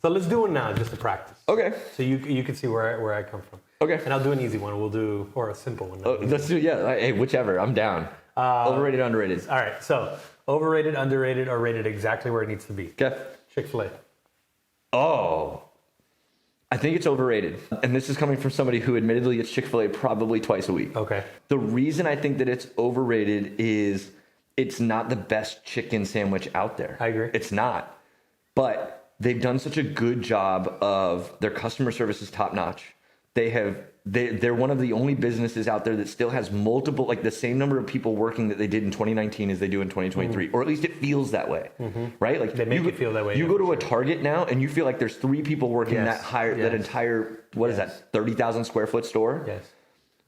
So let's do one now, just to practice. Okay. So you can see where I come from. Okay. And I'll do an easy one. Or a simple one. Let's do, hey, whichever. I'm down. Overrated, underrated. All right. So overrated, underrated, or rated exactly where it needs to be. Okay. Chick-Fil-A. Oh. I think it's overrated. And this is coming from somebody who admittedly eats Chick-fil-A probably twice a week. Okay. The reason I think that it's overrated is it's not the best chicken sandwich out there. I agree. It's not. But they've done such a good job of their customer service is top notch. They're one of the only businesses out there that still has multiple, like the same number of people working that they did in 2019 as they do in 2023, or at least it feels that way, right? Like they make it feel that way. You go to a Target now and you feel like there's 3 people working that entire, is that, 30,000 square foot store? Yes.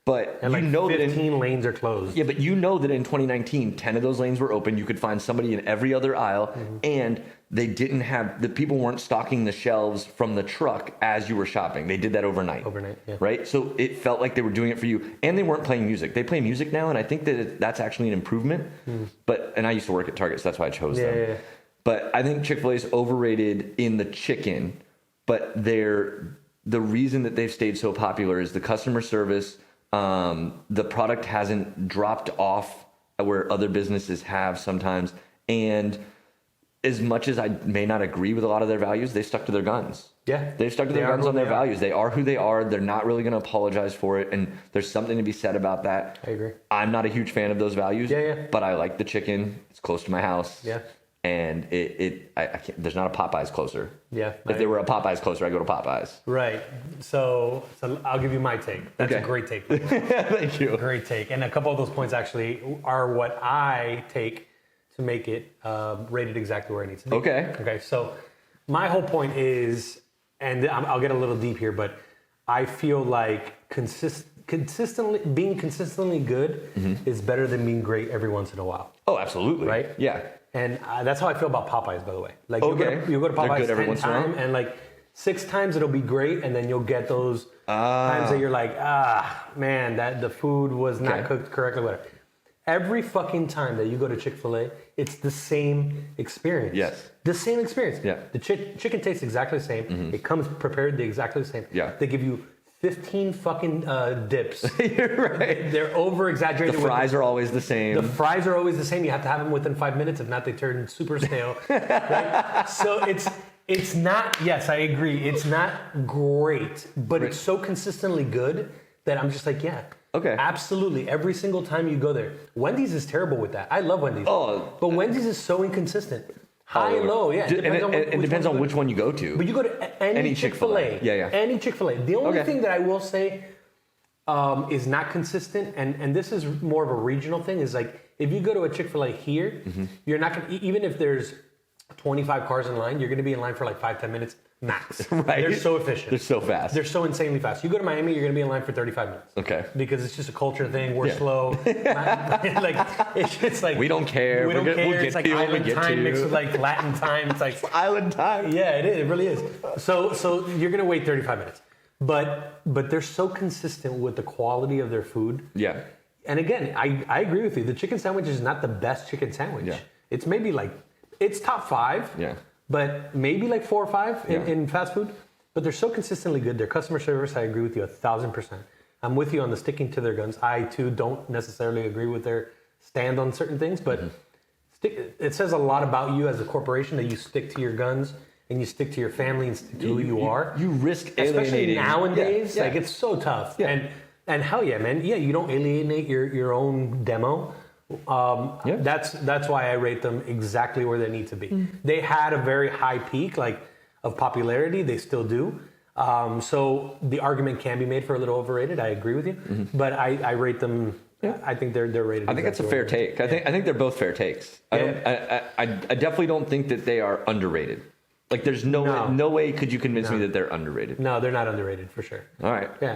But and you like know 15 lanes are closed. Yeah, but you know that in 2019, 10 of those lanes were open. You could find somebody in every other aisle, and they didn't have, the people weren't stocking the shelves from the truck as you were shopping. They did that overnight. Yeah. Right? So it felt like they were doing it for you, and they weren't playing music. They play music now, and I think that that's actually an improvement. And I used to work at Target, so that's why I chose them. Yeah. But I think Chick-fil-A is overrated in the chicken, but the reason that they've stayed so popular is the customer service. The product hasn't dropped off where other businesses have sometimes. And as much as I may not agree with a lot of their values, they stuck to their guns. Yeah. They've stuck to their guns on their values. They are who they are. They're not really going to apologize for it. And there's something to be said about that. I agree. I'm not a huge fan of those values. Yeah. But I like the chicken. It's close to my house. Yeah. And I can't, there's not a Popeyes closer. Yeah. If there were a Popeyes closer, I'd go to Popeyes. Right. So I'll give you my take. That's a great take. Thank you. Great take. And a couple of those points actually are what I take to make it rated exactly where it needs to be. Okay. So my whole point is, and I'll get a little deep here, but I feel like being consistently good is better than being great every once in a while. Oh, absolutely. Right? Yeah. And that's how I feel about Popeyes, by the way. Like you go to They're Popeyes good every 10 once in a while. times, and like 6 times it'll be great, and then you'll get those times that you're like, man, that the food was not cooked correctly, whatever. Every fucking time that you go to Chick-fil-A, it's the same experience. Yes. The same experience. Yeah. The chicken tastes exactly the same. It comes prepared exactly the same. Yeah. They give you 15 fucking dips. You're right. They're over exaggerated. The fries are always the same. The fries are always the same. You have to have them within 5 minutes. If not, they turn super stale. Right? So it's not, yes, I agree. It's not great, but it's so consistently good that I'm just like, yeah. Okay. Absolutely. Every single time you go there. Wendy's is terrible with that. I love Wendy's. But Wendy's is so inconsistent. High and low, yeah. It depends on which one you go to. But you go to any Chick-fil-A. Yeah. Any Chick-fil-A. The only thing that I will say is not consistent, and this is more of a regional thing, is like if you go to a Chick-fil-A here, you're not going to, even if there's 25 cars in line, you're going to be in line for like 5-10 minutes max. Right. They're so efficient. They're so fast. They're so insanely fast. You go to Miami, you're going to be in line for 35 minutes. Okay. Because it's just a culture thing. We're slow. Like it's just like we don't care. We don't care. We'll it's like island time mixed with like Latin time. It's like island time. Yeah, it is. It really is. So you're going to wait 35 minutes. But they're so consistent with the quality of their food. Yeah. And again, I agree with you. The chicken sandwich is not the best chicken sandwich. Yeah. It's maybe like, it's top 5. Yeah. But maybe like 4 or 5 in fast food. But they're so consistently good. Their customer service, I agree with you 1,000%. I'm with you on the sticking to their guns. I too don't necessarily agree with their stand on certain things, but it says a lot about you as a corporation that you stick to your guns and you stick to your family and stick to who you are. You risk alienating. Especially nowadays, like it's so tough. Yeah. And hell yeah, man. Yeah, you don't alienate your own demo. That's why I rate them exactly where they need to be. They had a very high peak of popularity. They still do. So the argument can be made for a little overrated. I agree with you, but I rate them. I think they're rated. I think that's a fair take. I think they're both fair takes. I definitely don't think that they are underrated. Like there's no way could you convince me that they're underrated. No, they're not underrated for sure. All right. Yeah.